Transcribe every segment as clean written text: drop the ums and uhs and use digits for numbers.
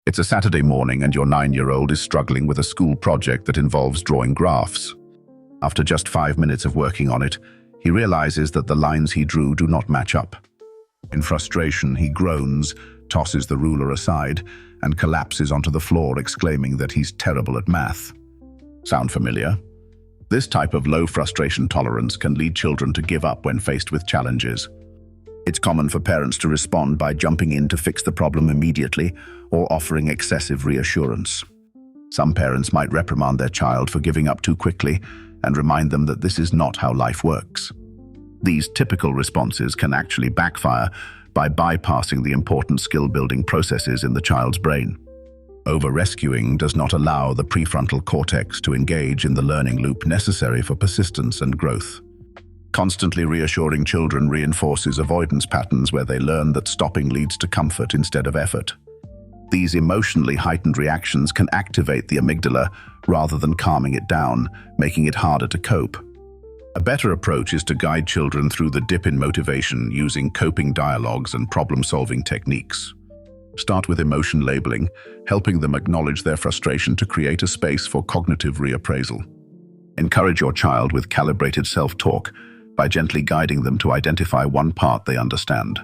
It's a Saturday morning and your 9-year-old is struggling with a school project that involves drawing graphs. After just 5 minutes of working on it, he realizes that the lines he drew do not match up. In frustration, he groans, tosses the ruler aside, and collapses onto the floor, exclaiming that he's terrible at math. Sound familiar? This type of low frustration tolerance can lead children to give up when faced with challenges. It's common for parents to respond by jumping in to fix the problem immediately or offering excessive reassurance. Some parents might reprimand their child for giving up too quickly and remind them that this is not how life works. These typical responses can actually backfire by bypassing the important skill-building processes in the child's brain. Over-rescuing does not allow the prefrontal cortex to engage in the learning loop necessary for persistence and growth. Constantly reassuring children reinforces avoidance patterns where they learn that stopping leads to comfort instead of effort. These emotionally heightened reactions can activate the amygdala rather than calming it down, making it harder to cope. A better approach is to guide children through the dip in motivation using coping dialogues and problem-solving techniques. Start with emotion labeling, helping them acknowledge their frustration to create a space for cognitive reappraisal. Encourage your child with calibrated self-talk by gently guiding them to identify one part they understand.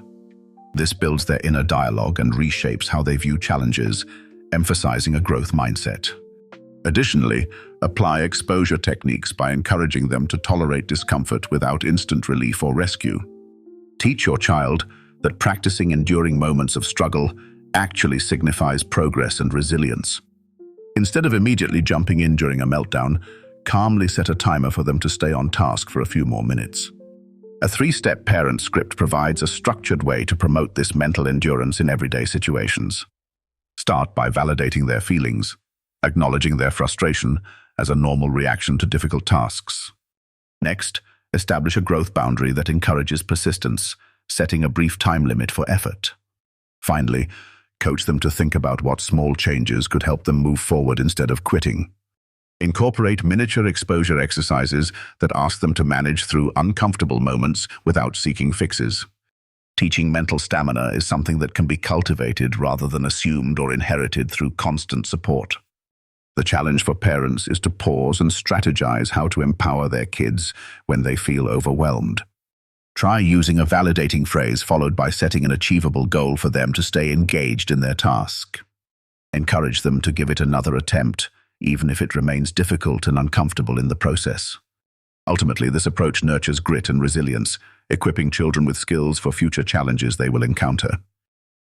This builds their inner dialogue and reshapes how they view challenges, emphasizing a growth mindset. Additionally, apply exposure techniques by encouraging them to tolerate discomfort without instant relief or rescue. Teach your child that practicing enduring moments of struggle actually signifies progress and resilience. Instead of immediately jumping in during a meltdown, calmly set a timer for them to stay on task for a few more minutes. A 3-step parent script provides a structured way to promote this mental endurance in everyday situations. Start by validating their feelings, acknowledging their frustration as a normal reaction to difficult tasks. Next, establish a growth boundary that encourages persistence, setting a brief time limit for effort. Finally, coach them to think about what small changes could help them move forward instead of quitting. Incorporate miniature exposure exercises that ask them to manage through uncomfortable moments without seeking fixes. Teaching mental stamina is something that can be cultivated rather than assumed or inherited through constant support. The challenge for parents is to pause and strategize how to empower their kids when they feel overwhelmed. Try using a validating phrase followed by setting an achievable goal for them to stay engaged in their task. Encourage them to give it another attempt, even if it remains difficult and uncomfortable in the process. Ultimately, this approach nurtures grit and resilience, equipping children with skills for future challenges they will encounter.